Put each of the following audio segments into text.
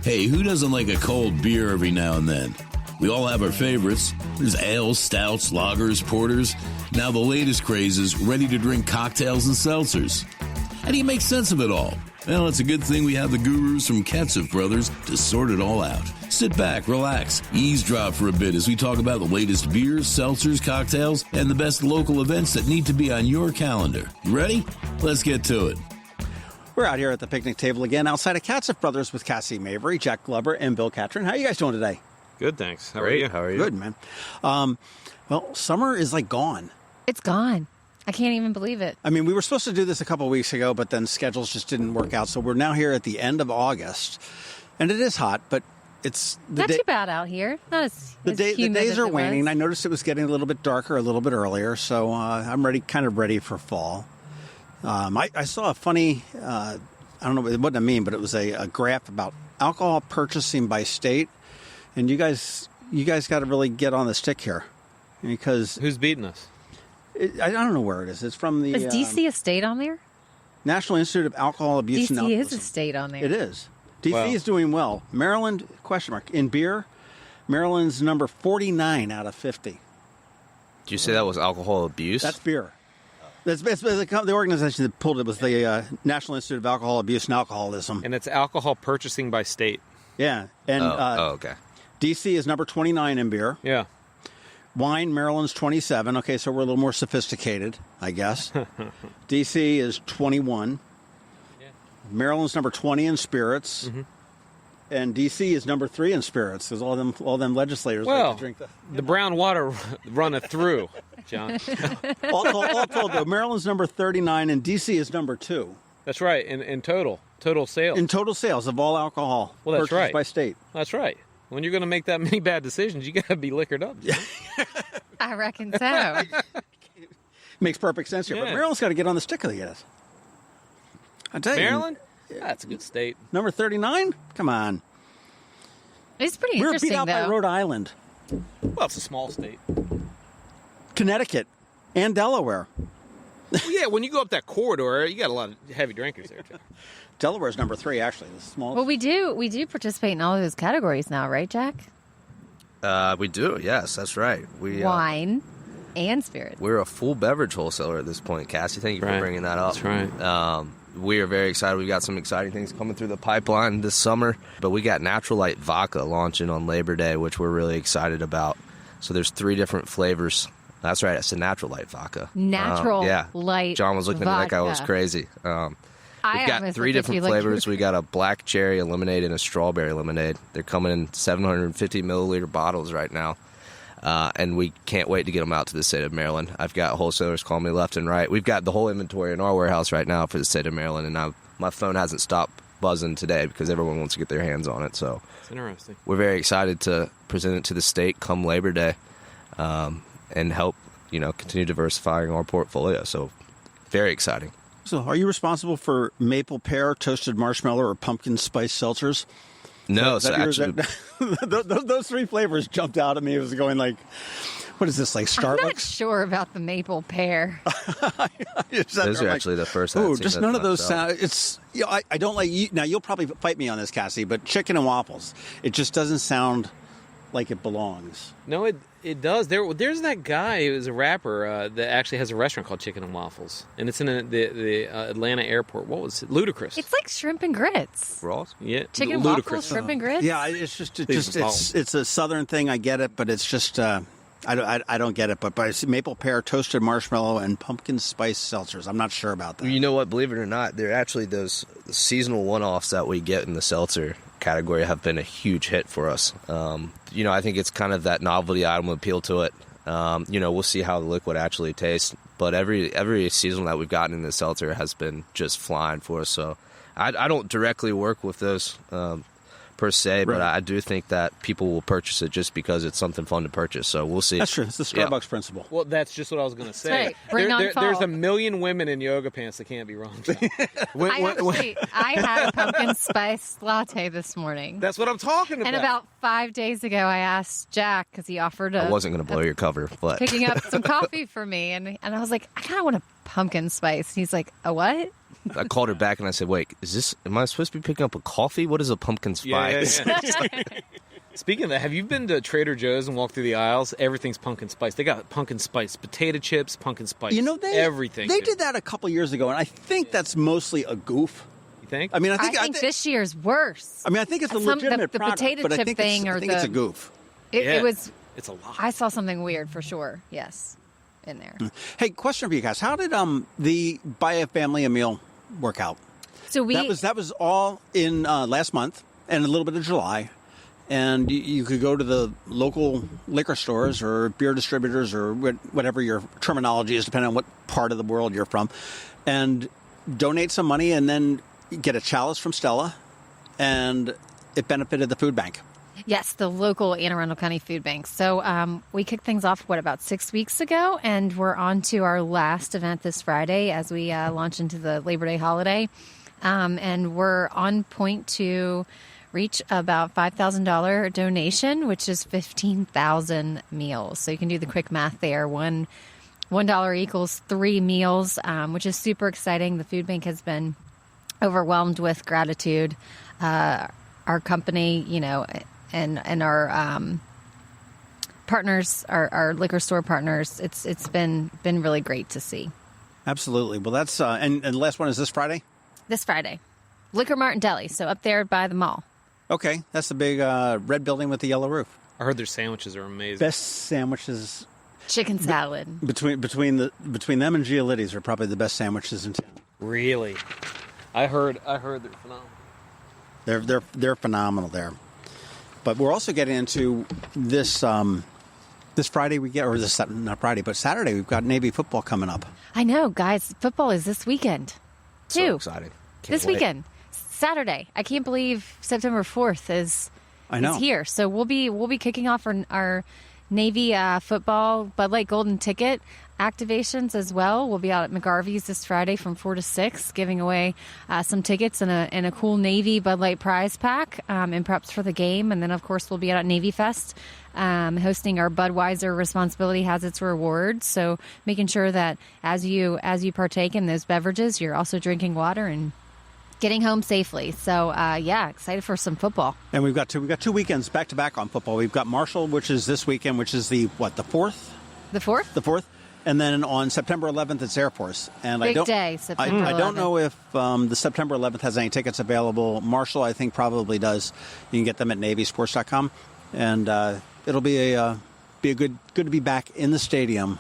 Hey, who doesn't like a cold beer every now and then? We all have our favorites. There's ales, stouts, lagers, porters. Now the latest craze is ready-to-drink cocktails and seltzers. How do you make sense of it all? Well, it's a good thing we have the gurus from Katcef Brothers to sort it all out. Sit back, relax, eavesdrop for a bit as we talk about the latest beers, seltzers, cocktails, and the best local events that need to be on your calendar. You ready? Let's get to it. We're out here at the picnic table again outside of Katcef Brothers with Cassie Mabry, Jack Glover, and Bill Catron. How are you guys doing today? Good, thanks. How Great. are you? How are you? Good, man. Well, summer is like gone. It's gone. I can't even believe it. I mean, we were supposed to do this a couple of weeks ago, but then schedules just didn't work out. So we're now here at the end of August, and it is hot, but it's Not too bad out here. Not as the humid days as are it waning. was. I noticed it was getting a little bit darker a little bit earlier, so I'm kind of ready for fall. I saw a funny, I don't know, it wasn't a meme, but it was a graph about alcohol purchasing by state, and you guys got to really get on the stick here, because Who's beating us? I don't know where it is. It's from the Is DC a state on there? National Institute of Alcohol Abuse and DC is Alcoholism. a state on there. It is. DC Wow. is doing well. Maryland, question mark. In beer, Maryland's number 49 out of 50. Did you say that was alcohol abuse? That's beer. That's the organization that pulled it was the National Institute of Alcohol Abuse and Alcoholism. And it's alcohol purchasing by state. Yeah. And okay. DC is number 29 in beer. Yeah. Wine, Maryland's 27. Okay, so we're a little more sophisticated, I guess. DC is 21. Yeah. Maryland's number 20 in spirits. Mm-hmm. And DC is number 3 in spirits because all them legislators like Well, to drink the brown water runneth through, John. all told, though, Maryland's number 39 and DC is number 2 That's right. In total sales. in total sales of all alcohol Well, that's purchased right. by state. That's right. When you're going to make that many bad decisions, you got to be liquored up. I reckon so. Makes perfect sense here. But Yeah. Maryland's got to get on the stick of the gas. I tell you, Maryland? That's a good state. number 39. Come on, It's pretty we were interesting, beat out though. by Rhode Island, Well, it's a small state. Connecticut, and Delaware. Well, yeah, when you go up that corridor, you got a lot of heavy drinkers there, John. Delaware's number 3, actually. The smallest. Well, we do participate in all of those categories now, right, Jack? We do. Yes, that's right. Wine and spirits. We're a full beverage wholesaler at this point, Cassie. Thank you for Right. bringing that up. That's right. We are very excited. We've got some exciting things coming through the pipeline this summer. But we got Natural Light Vodka launching on Labor Day, which we're really excited about. So there's 3 different flavors. That's right. It's a Natural Light Vodka. Natural yeah. Light John was looking at me like I was vodka. crazy. I We've got almost 3 looked at you different like you flavors. were- We got a black cherry, a lemonade, and a strawberry lemonade. They're coming in 750 milliliter bottles right now. And we can't wait to get them out to the state of Maryland. I've got wholesalers calling me left and right. We've got the whole inventory in our warehouse right now for the state of Maryland, and my phone hasn't stopped buzzing today because everyone wants to get their hands on it. So It's interesting. we're very excited to present it to the state come Labor Day, and help continue diversifying our portfolio. So very exciting. So, are you responsible for maple pear, toasted marshmallow, or pumpkin spice seltzers? No, so That yours- actually, those 3 flavors jumped out at me. It was going like, what is this, like I'm not Starbucks? sure about the maple pear. those are actually the first. I've Oh, seen just that none of those myself. sound. It's I don't like. Now you'll probably fight me on this, Cassie, but chicken and waffles. It just doesn't sound like it belongs. No, it does. There's that guy who's a rapper that actually has a restaurant called Chicken and Waffles, and it's in the Atlanta airport. What was it? Ludicrous. It's like shrimp and grits. Ross? Yeah, Chicken and ludicrous. waffles, shrimp and grits? Yeah, it's just These are it's a southern thing. I get it, but it's just I don't get it. But I see maple pear, toasted marshmallow, and pumpkin spice seltzers. I'm not sure about that. You know what? Believe it or not, they're actually those seasonal one-offs that we get in the seltzer category have been a huge hit for us. I think it's kind of that novelty item appeal to it. We'll see how the liquid actually tastes. But every season that we've gotten in the seltzer has been just flying for us. So I don't directly work with those per se, but Right. I do think that people will purchase it just because it's something fun to purchase. So we'll see. That's true. It's the Starbucks principle. Well, that's just what I was going to say. right. Bring on fall. There's a million women in yoga pants that can't be wrong. I had a pumpkin spice latte this morning. That's what I'm talking about. And about 5 days ago, I asked Jack, because he offered I wasn't going to blow your cover, but picking up some coffee for me. And I was like, I kind of want a pumpkin spice. He's like, a what? I called her back and I said, "Wait, am I supposed to be picking up a coffee? What is a pumpkin spice?" Yeah. Speaking of that, have you been to Trader Joe's and walked through the aisles? Everything's pumpkin spice. They got pumpkin spice potato chips, pumpkin spice, everything. They did that a couple years ago, and I think that's mostly a goof. You think? I mean, I I think think this year's worse. I mean, I think it's a legitimate the product, potato but I chip think thing I think it's a goof. It was. It's a lot. I saw something weird for sure. Yes, in there. Hey, question for you guys: how did the buy a family a meal work out? So that was all in last month and a little bit of July. And you could go to the local liquor stores or beer distributors or whatever your terminology is, depending on what part of the world you're from, and donate some money and then get a chalice from Stella, and it benefited the food bank. Yes, the local Anne Arundel County Food Bank. So we kicked things off, about 6 weeks ago, and we're on to our last event this Friday as we launch into the Labor Day holiday. And we're on point to reach about $5,000 donation, which is 15,000 meals. So you can do the quick math there. $1 equals 3 meals, which is super exciting. The food bank has been overwhelmed with gratitude. Our company, and our partners, our liquor store partners, it's been really great to see. Absolutely. Well, that's and the last one is this Friday. This Friday, Liquor Mart and Deli. So up there by the mall. Okay, that's the big red building with the yellow roof. I heard their sandwiches are amazing. Best sandwiches. Chicken salad. Between them and Giolitti's are probably the best sandwiches in town. Really? I heard they're phenomenal. They're phenomenal there. But we're also getting into this Friday not Friday, but Saturday we've got Navy football coming up. I know, guys. Football is this weekend too. So exciting. Can't wait. Weekend. Saturday. I can't believe September 4th is here. So we'll be kicking off our Navy football Bud Light Golden Ticket activations as well. We'll be out at McGarvey's this Friday from 4 to 6, giving away some tickets and a cool Navy Bud Light prize pack in preps for the game. And then, of course, we'll be out at Navy Fest hosting our Budweiser Responsibility Has Its Rewards. So making sure that as you partake in those beverages, you're also drinking water and getting home safely. So, excited for some football. And we've got 2 weekends back to back on football. We've got Marshall, which is this weekend, which is the 4th? The 4th? The 4th. And then on September 11th, it's Air Force. And Big day, September 11th. I don't know if the September 11th has any tickets available. Marshall, I think, probably does. You can get them at NavySports.com. And it'll be good to be back in the stadium,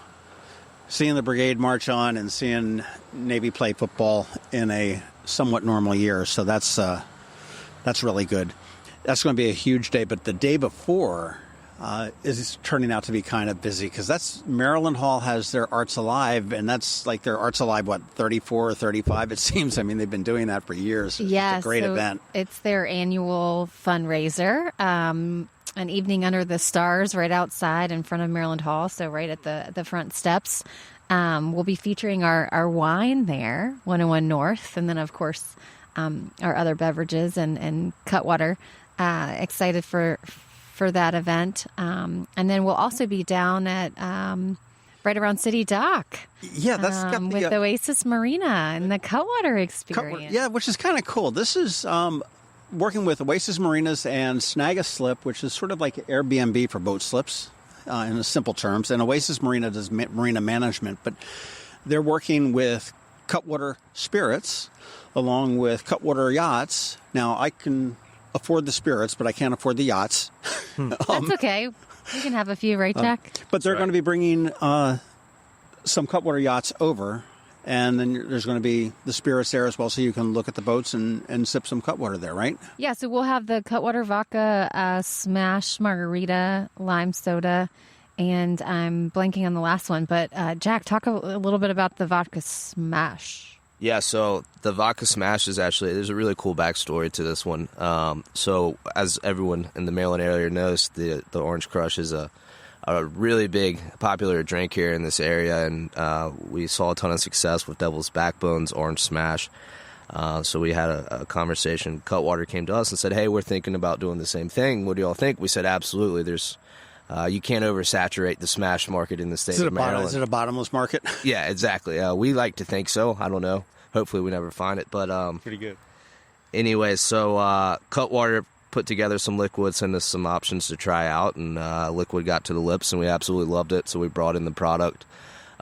seeing the brigade march on and seeing Navy play football in a somewhat normal year. So that's really good. That's going to be a huge day. But the day before is turning out to be kind of busy because that's Maryland Hall has their Arts Alive, and that's like their Arts Alive, 34 or 35 it seems. I mean, they've been doing that for years. It's a great event. It's their annual fundraiser. An evening under the stars right outside in front of Maryland Hall, so right at the front steps. We'll be featuring our wine there, 101 North, and then, of course, our other beverages and Cutwater. Excited for that event. And then we'll also be down at right around City Dock. Yeah, that's got the, with Oasis Marina and the Cutwater experience. Yeah, which is kind of cool. This is working with Oasis Marinas and Snag a Slip, which is sort of like Airbnb for boat slips. In simple terms, and Oasis Marina does marina management, but they're working with Cutwater Spirits along with Cutwater Yachts. Now, I can afford the spirits, but I can't afford the yachts. That's okay. We can have a few, right, Jack? But they're going to be bringing some Cutwater Yachts over, and then there's going to be the spirits there as well, so you can look at the boats and sip some Cutwater there, right? Yeah, so we'll have the Cutwater Vodka Smash Margarita Lime Soda, and I'm blanking on the last one. But Jack, talk a little bit about the Vodka Smash. Yeah, so the Vodka Smash is actually, there's a really cool backstory to this one. So as everyone in the Maryland area knows, the Orange Crush is a really big, popular drink here in this area, and we saw a ton of success with Devil's Backbone's Orange Smash. So we had a conversation. Cutwater came to us and said, "Hey, we're thinking about doing the same thing. What do y'all think?" We said, "Absolutely. There's you can't oversaturate the Smash market in the state of Maryland." Is it a bottomless market? Yeah, exactly. We like to think so. I don't know. hopefully we never find it. But Pretty good. anyway, so Cutwater put together some liquid, sent us some options to try out, and liquid got to the lips, and we absolutely loved it. So we brought in the product,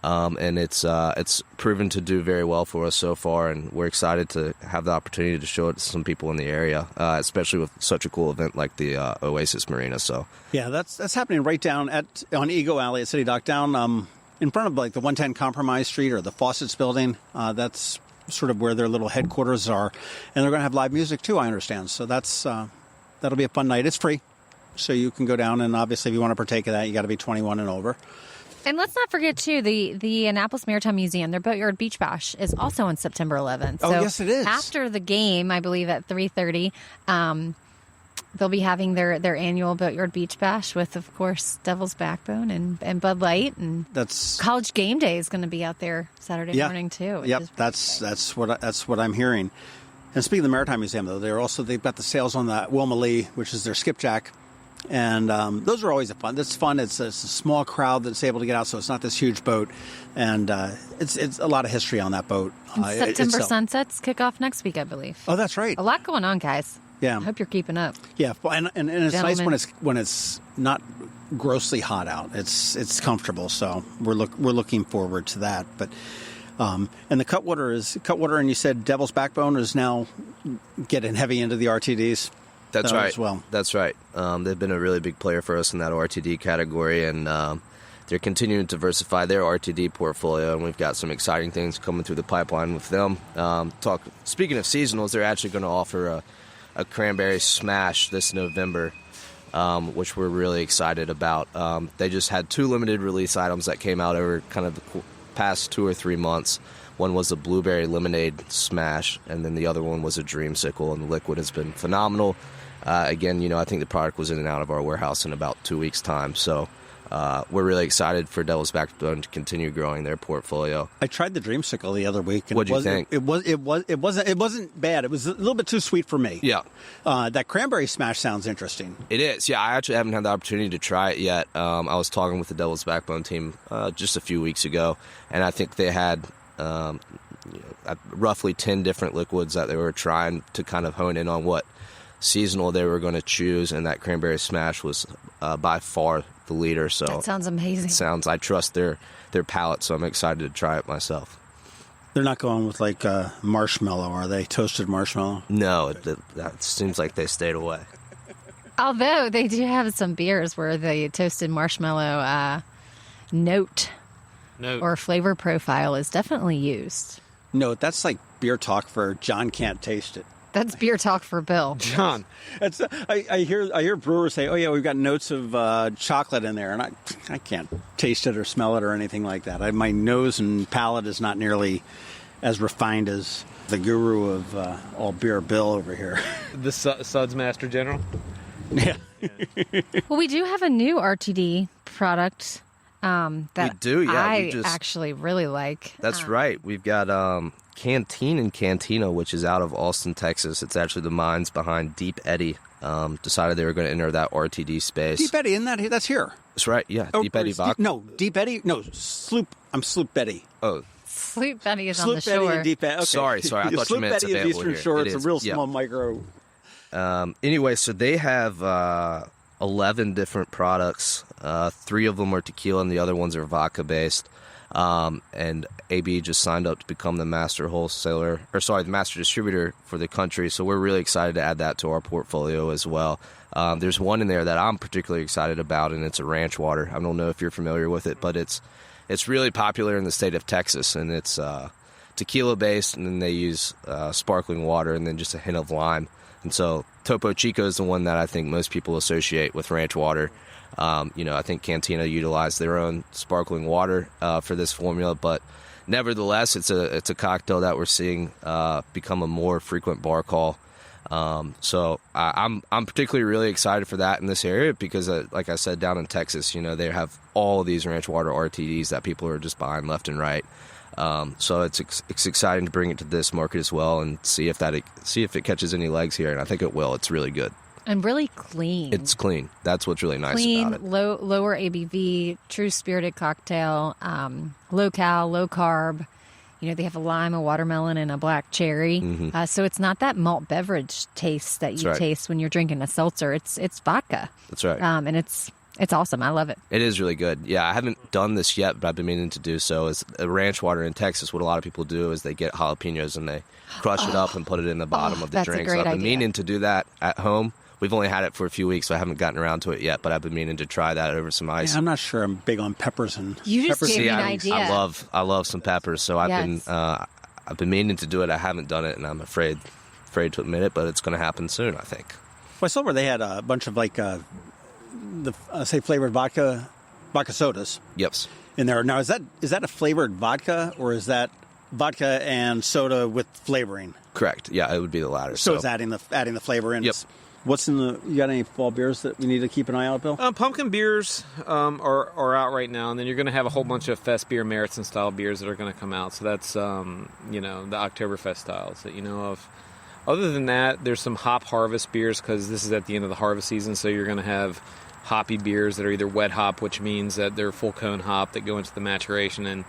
and it's proven to do very well for us so far, and we're excited to have the opportunity to show it to some people in the area, especially with such a cool event like the Oasis Marina. So Yeah, that's happening right down on Ego Alley at City Dock, down in front of like the 110 Compromise Street or the Faucets building. That's sort of where their little headquarters are, and they're going to have live music too, I understand. So that'll be a fun night. It's free, so you can go down, and obviously if you want to partake of that, you got to be 21 and over. And let's not forget, too, the Annapolis Maritime Museum, their Boatyard Beach Bash is also on September 11th. Oh, so yes, it is. After the game, I believe at 3:30, they'll be having their annual Boatyard Beach Bash with, of course, Devil's Backbone and Bud Light. And That's College Game Day is going to be out there Saturday morning, too. Yep, that's what I'm hearing. And speaking of the Maritime Museum, though, they've got the sales on the Wilma Lee, which is their skipjack, and those are always fun. That's fun. It's a small crowd that's able to get out, so it's not this huge boat, and it's a lot of history on that boat. September sunsets kick off next week, I believe. Oh, that's right. A lot going on, guys. Yeah, I hope you're keeping up. Yeah, and it's Gentlemen. nice when it's not grossly hot out. It's comfortable, so we're looking forward to that. But and the Cutwater, and you said Devil's Backbone is now getting heavy into the RTDs. that's right. As well. That's right. They've been a really big player for us in that RTD category, and they're continuing to diversify their RTD portfolio, and we've got some exciting things coming through the pipeline with them. Speaking of seasonals, they're actually going to offer a Cranberry Smash this November, which we're really excited about. They just had 2 limited release items that came out over kind of the past 2 or 3 months. One was a Blueberry Lemonade Smash, and then the other one was a Dreamsicle, and the liquid has been phenomenal. Again, I think the product was in and out of our warehouse in about 2 weeks' time, so we're really excited for Devil's Backbone to continue growing their portfolio. I tried the Dreamsicle the other week. And What'd you think? It wasn't bad. It was a little bit too sweet for me. Yeah. That Cranberry Smash sounds interesting. It is. Yeah, I actually haven't had the opportunity to try it yet. I was talking with the Devil's Backbone team just a few weeks ago, and I think they had roughly 10 different liquids that they were trying to kind of hone in on what seasonal they were going to choose, and that Cranberry Smash was by far the leader. So That sounds amazing. I trust their palate, so I'm excited to try it myself. They're not going with like marshmallow, are they? Toasted marshmallow? No, that seems like they stayed away. Although they do have some beers where the toasted marshmallow note or flavor profile is definitely used. No, that's like beer talk for John can't taste it. That's beer talk for Bill. John. I hear brewers say, "Oh yeah, we've got notes of chocolate in there," and I can't taste it or smell it or anything like that. My nose and palate is not nearly as refined as the guru of all beer, Bill over here. The Suds Master General. Yeah. Well, we do have a new RTD product that We do, yeah. I actually really like. That's right. We've got Canteen and Cantina, which is out of Austin, Texas. It's actually the minds behind Deep Eddy. Decided they were going to enter that RTD space. Deep Eddy, isn't that's here? That's right, yeah. Oh, Deep Eddy vodka. Deep Eddy? No, Sloop. I'm Sloop Betty. Oh, Sloop Betty is on Sloop the Betty shore. and Deep Eddy. Okay. Sorry. I thought you Sloop meant it's Betty is available Eastern here. Shore. It It's is, a real yeah. small micro. Anyway, so they have 11 different products. 3 of them are tequila and the other ones are vodka-based. And AB just signed up to become the master distributor for the country. So we're really excited to add that to our portfolio as well. There's one in there that I'm particularly excited about, and it's a ranch water. I don't know if you're familiar with it, but it's really popular in the state of Texas, and it's tequila-based, and then they use sparkling water and then just a hint of lime. And so Topo Chico is the one that I think most people associate with ranch water. I think Cantina utilized their own sparkling water for this formula, but nevertheless, it's a cocktail that we're seeing become a more frequent bar call. So I'm particularly really excited for that in this area because, like I said, down in Texas, they have all of these ranch water RTDs that people are just buying left and right. So it's exciting to bring it to this market as well and see if it catches any legs here, and I think it will. It's really good. And really clean. It's clean. That's what's really nice clean, about it. lower ABV, true spirited cocktail, low cal, low carb. They have a lime, a watermelon, and a black cherry. Mm-hmm. So it's not that malt beverage taste that you taste when you're drinking a seltzer. It's vodka. That's right. And it's awesome. I love it. It is really good. Yeah, I haven't done this yet, but I've been meaning to do so. Is ranch water in Texas, what a lot of people do is they get jalapenos and they crush it up and put it in the bottom of the that's drink. a great So I've been idea. meaning to do that at home. We've only had it for a few weeks, so I haven't gotten around to it yet, but I've been meaning to try that over some ice. Yeah, I'm not sure I'm big on peppers and You just peppers. gave me an I idea. I love some peppers, so Yes. I've been meaning to do it. I haven't done it, and I'm afraid to admit it, but it's going to happen soon, I think. Well, I saw where they had a bunch of say flavored vodka sodas Yep. in there. Now is that a flavored vodka, or is that vodka and soda with flavoring? Correct. Yeah, it would be the latter. So it's adding the flavor in. Yep. What's in the? You got any fall beers that we need to keep an eye out, Bill? Pumpkin beers are out right now, and then you're going to have a whole bunch of Fest beer, Meritzen style beers that are going to come out. So that's the Oktoberfest styles that you know of. Other than that, there's some hop harvest beers because this is at the end of the harvest season. So you're going to have hoppy beers that are either wet hop, which means that they're full cone hop that go into the maturation and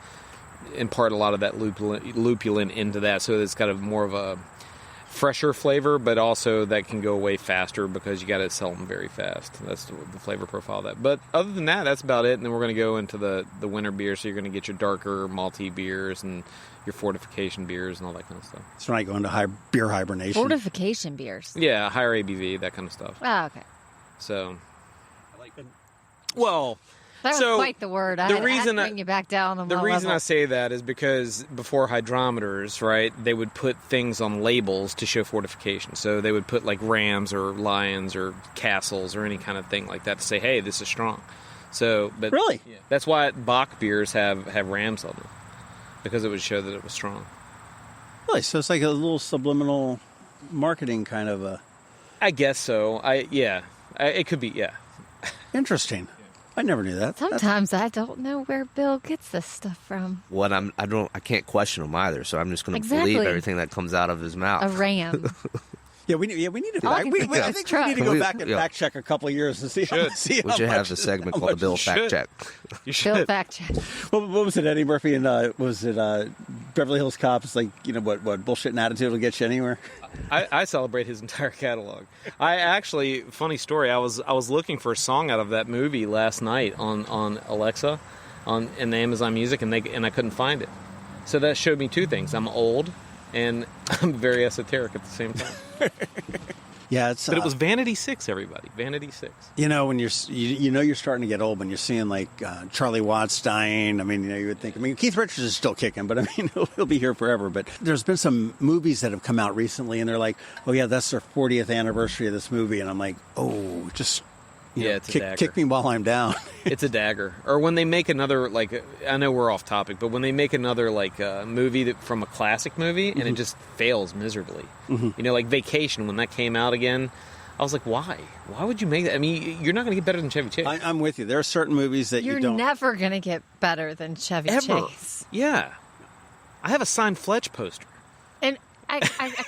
impart a lot of that lupulin into that. So it's got more of a fresher flavor, but also that can go away faster because you got to sell them very fast. That's the flavor profile of that. But other than that, that's about it. And then we're going to go into the winter beer. So you're going to get your darker malty beers and your fortification beers and all that kind of stuff. So when I go into beer hibernation. Fortification beers. Yeah, higher ABV, that kind of stuff. Oh, okay. So, well, That was so quite the word. I the had reason to I- bring you back down on the my reason level. I say that is because before hydrometers, right, they would put things on labels to show fortification. So they would put like rams or lions or castles or any kind of thing like that to say, hey, this is strong. So, but Really? yeah, that's why Bach beers have rams on them, because it would show that it was strong. Really? So it's like a little subliminal marketing kind of a. I guess so. It could be, yeah. Interesting. I never knew that. Sometimes I don't know where Bill gets this stuff from. I can't question him either, so I'm just going to Exactly. believe everything that comes out of his mouth. A ram. Yeah, we need to. All I can think I is think truck. we need to go back and Yeah. fact check a couple of years and see. Should. See We how should much have the segment how called the much- Bill Fact should. Check. You should. Bill fact check. What was it, Eddie Murphy? And was it Beverly Hills Cop? It's like, what bullshit and attitude will get you anywhere. I celebrate his entire catalog. Funny story. I was looking for a song out of that movie last night on Alexa, in the Amazon Music, and I couldn't find it. So that showed me two things: I'm old, and I'm very esoteric at the same time. Yeah, it's. But it was Vanity 6, everybody. Vanity 6. When you're you're starting to get old when you're seeing like Charlie Watts dying. I mean, you would think. I mean, Keith Richards is still kicking, but I mean, he'll be here forever. But there's been some movies that have come out recently, and they're like, oh yeah, that's their 40th anniversary of this movie, and I'm like, oh, just. It's a dagger. Kick me while I'm down. It's a dagger. Or when they make another, I know we're off topic, but when they make another movie from a classic movie and it just fails miserably. Mm-hmm. Like Vacation, when that came out again, I was like, why? Why would you make that? I mean, you're not going to get better than Chevy Chase. I'm with you. There are certain movies that You're you don't. never going to get better than Chevy Ever. Chase. Yeah. I have a signed Fletch poster. And I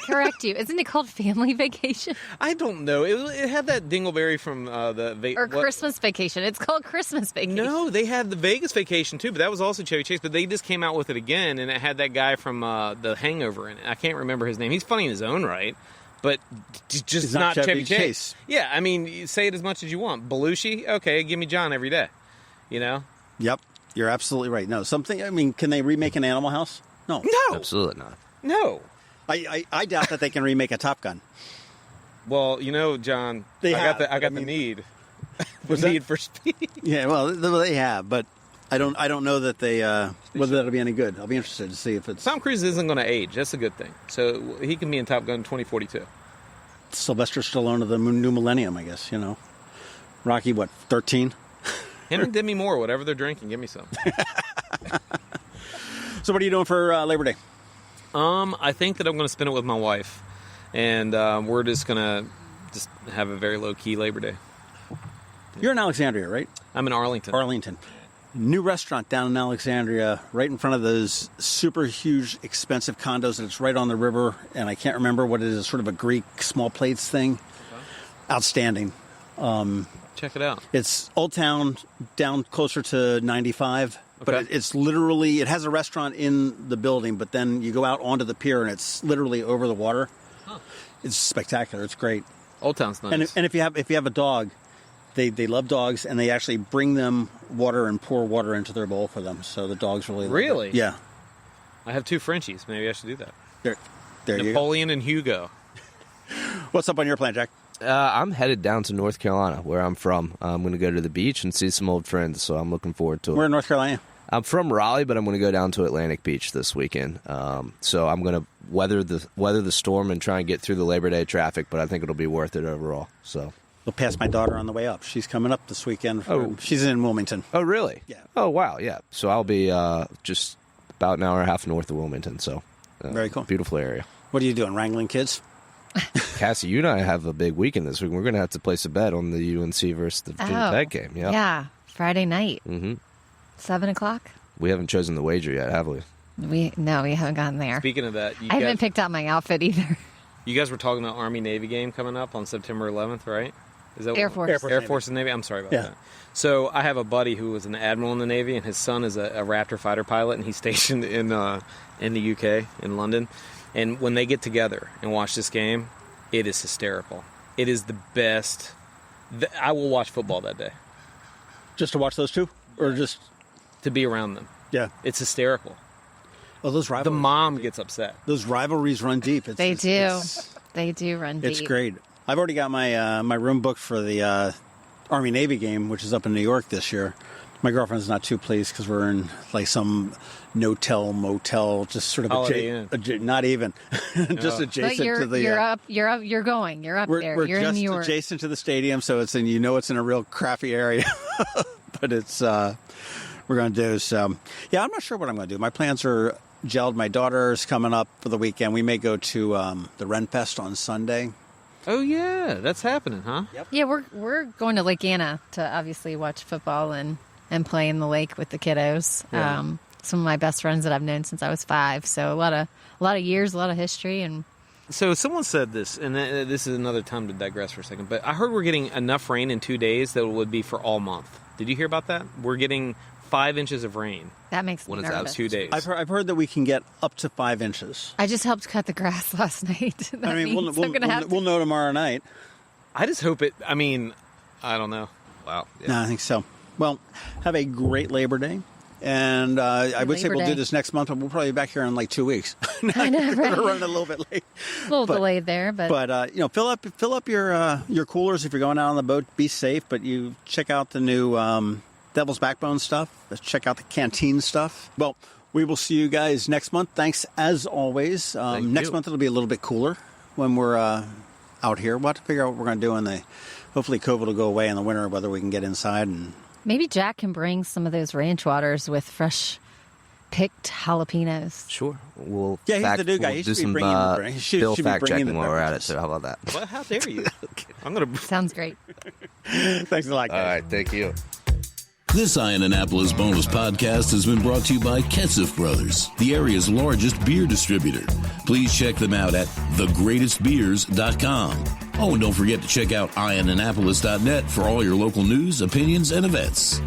correct you. Isn't it called Family Vacation? I don't know. It had that dingleberry from Or Christmas Vacation. It's called Christmas Vacation. No, they had the Vegas Vacation too, but that was also Chevy Chase. But they just came out with it again, and it had that guy from The Hangover in it. I can't remember his name. He's funny in his own right, but just It's not Chevy Chevy Chase. Chase. Yeah, I mean, you say it as much as you want. Belushi, okay, give me John every day. Yep, you're absolutely right. No, something. I mean, can they remake an Animal House? No. Absolutely not. No. I doubt that they can remake a Top Gun. Well, John, They I have, got but the I mean- need. Was The that- need for speed. Yeah, well, they have, but I don't know that they whether that'll be any good. I'll be interested to see if it's Tom Cruise isn't going to age. That's a good thing. So he can be in Top Gun 2042. Sylvester Stallone of the new millennium, I guess. Rocky, 13? Him and Demi Moore, whatever they're drinking, give me some. So what are you doing for Labor Day? I think that I'm going to spend it with my wife, and we're just going to have a very low-key Labor Day. You're in Alexandria, right? I'm in Arlington. Arlington. New restaurant down in Alexandria, right in front of those super huge, expensive condos, and it's right on the river, and I can't remember what it is, sort of a Greek small plates thing. Okay. Outstanding. Check it out. It's Old Town, down closer to 95, But Okay. it's literally, it has a restaurant in the building, but then you go out onto the pier and it's literally over the water. Huh. It's spectacular. It's great. Old Town's nice. And if you have a dog, they love dogs, and they actually bring them water and pour water into their bowl for them. So the dogs really love it. Really? Yeah. I have 2 Frenchies. Maybe I should do that. There you go. Napoleon and Hugo. What's up on your plan, Jack? I'm headed down to North Carolina, where I'm from. I'm going to go to the beach and see some old friends, so I'm looking forward to it. Where in North Carolina? I'm from Raleigh, but I'm going to go down to Atlantic Beach this weekend. So I'm going to weather the storm and try and get through the Labor Day traffic, but I think it'll be worth it overall. So We'll pass my daughter on the way up. She's coming up this weekend. Oh. She's in Wilmington. Oh, really? Yeah. Oh, wow, yeah. So I'll be just about an hour and a half north of Wilmington, so Very cool. Beautiful area. What are you doing, wrangling kids? Cassie, you and I have a big weekend this week. We're going to have to place a bet on the UNC versus the Virginia Tech game. Yeah. Yeah, Friday night, 7 o'clock. We haven't chosen the wager yet, have we? We haven't gotten there. Speaking of that, I haven't picked out my outfit either. you guys were talking about Army-Navy game coming up on September 11th, right? Is that Air Force. Air Force and Navy? I'm sorry about that. So I have a buddy who was an admiral in the Navy, and his son is a Raptor fighter pilot, and he's stationed in the UK, in London. And when they get together and watch this game, it is hysterical. It is the best. I will watch football that day. Just to watch those two? Or just... To be around them. Yeah. It's hysterical. Oh, those rivalries. The mom gets upset. Those rivalries run deep. They do. They do run deep. It's great. I've already got my my room booked for the Army-Navy game, which is up in New York this year. My girlfriend's not too pleased because we're in like some no-tell, motel, just sort of not even, just adjacent but to the... You're going. You're up there. We're You're just in New York. adjacent to the stadium, so it's in a real crappy area. But it's we're going to do. So yeah, I'm not sure what I'm going to do. My plans are gelled. My daughter's coming up for the weekend. We may go to the Renfest on Sunday. Oh yeah, that's happening, huh? Yep. Yeah, we're going to Lake Anna to obviously watch football and play in the lake with the kiddos. Yeah. Some of my best friends that I've known since I was 5. So a lot of years, a lot of history, and So someone said this, and this is another time to digress for a second, but I heard we're getting enough rain in 2 days that it would be for all month. Did you hear about that? We're getting 5 inches of rain. that makes me When it's out nervous. 2 days. I've heard that we can get up to 5 inches. I just helped cut the grass last night. That I mean, means I'm gonna have to. we'll know tomorrow night. I just hope it. I mean, I don't know. Wow. Yeah. No, I think so. Well, have a great Labor Day. And I would say Labor we'll Day. do this next month, but we'll probably be back here in like 2 weeks. I know, right? We're running a little bit late. A little delayed there, but fill up your coolers if you're going out on the boat. Be safe, but you check out the new Devil's Backbone stuff. Let's check out the canteen stuff. Well, we will see you guys next month. Thanks as always. Next month it'll be a little bit cooler when we're out here. We'll have to figure out what we're going to do hopefully COVID will go away in the winter, whether we can get inside. And maybe Jack can bring some of those ranch waters with fresh picked jalapenos. Sure. We'll he's the new guy. We'll He do should be some bringing the drink. He should Bill be fact bringing checking the while we're at it. beverages. So how about that? Well, how dare you? I'm going to. Sounds great. Thanks a lot, guys. All right. Thank you. This Annapolis bonus podcast has been brought to you by Katcef Brothers, the area's largest beer distributor. Please check them out at thegreatestbeers.com. Oh, and don't forget to check out IAnnapolis.net for all your local news, opinions, and events.